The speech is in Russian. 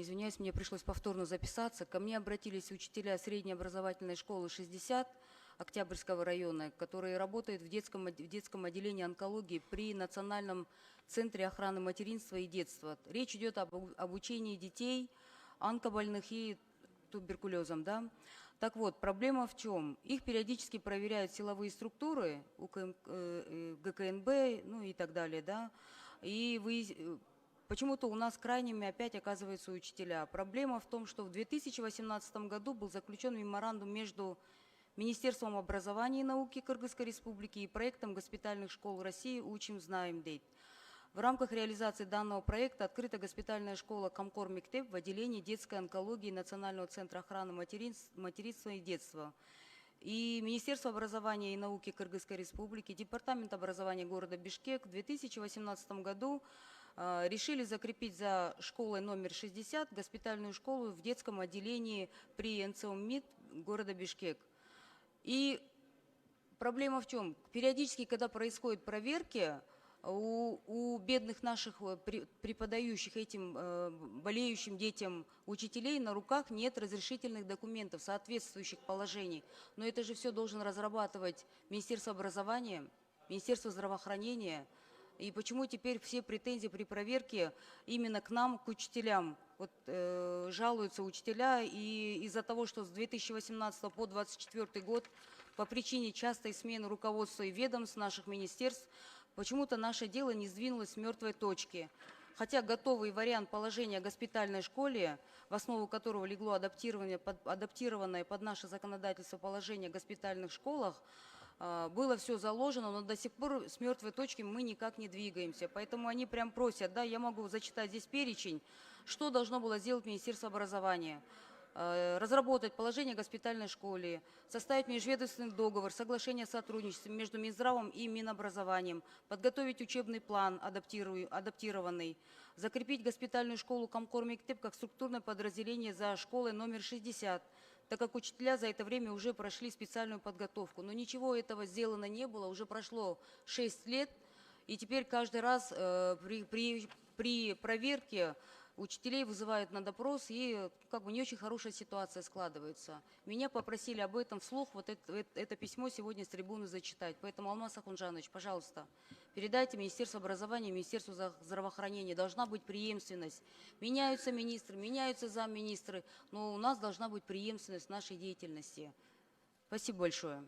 очень извиняюсь, мне пришлось повторно записаться. Ко мне обратились учителя средней образовательной школы 60 Октябрьского района, которые работают в детском отделении онкологии при Национальном центре охраны материнства и детства. Речь идет об обучении детей онкобольных и туберкулезом. Да? Так вот, проблема в чем? Их периодически проверяют силовые структуры, ГКНБ, ну и так далее. Да? И почему-то у нас крайними опять оказываются учителя. Проблема в том, что в 2018 году был заключен меморандум между Министерством образования и науки Кыргызской Республики и проектом госпитальных школ России «Учим, знаем, дейт». В рамках реализации данного проекта открыта госпитальная школа Комкор Мектеп в отделении детской онкологии Национального центра охраны материнства и детства. И Министерство образования и науки Кыргызской Республики, Департамент образования города Бишкек в 2018 году решили закрепить за школой номер 60 госпитальную школу в детском отделении при НЦОМ МИД города Бишкек. И проблема в чем? Периодически, когда происходят проверки, у бедных наших преподающих этим болеющим детям учителей на руках нет разрешительных документов, соответствующих положений. Но это же все должен разрабатывать Министерство образования, Министерство здравоохранения. И почему теперь все претензии при проверке именно к нам, к учителям? Вот жалуются учителя, и из-за того, что с 2018 по 2024 год по причине частой смены руководства и ведомств наших министерств почему-то наше дело не сдвинулось с мертвой точки. Хотя готовый вариант положения о госпитальной школе, в основу которого легло адаптированное под наше законодательство положение о госпитальных школах, было все заложено, но до сих пор с мертвой точки мы никак не двигаемся. Поэтому они прям просят, да, я могу зачитать здесь перечень, что должно было сделать Министерство образования. Разработать положение о госпитальной школе, составить межведомственный договор, соглашение о сотрудничестве между Минздравом и Минобразованием, подготовить учебный план адаптированный, закрепить госпитальную школу Комкор Мектеп как структурное подразделение за школой номер 60, так как учителя за это время уже прошли специальную подготовку. Но ничего этого сделано не было, уже прошло 6 лет, и теперь каждый раз при проверке учителей вызывают на допрос, и как бы не очень хорошая ситуация складывается. Меня попросили об этом вслух, вот это письмо сегодня с трибуны зачитать. Поэтому, Алмаз Ахунжанович, пожалуйста, передайте Министерству образования, Министерству здравоохранения. Должна быть преемственность. Меняются министры, меняются замминистры, но у нас должна быть преемственность нашей деятельности. Спасибо большое.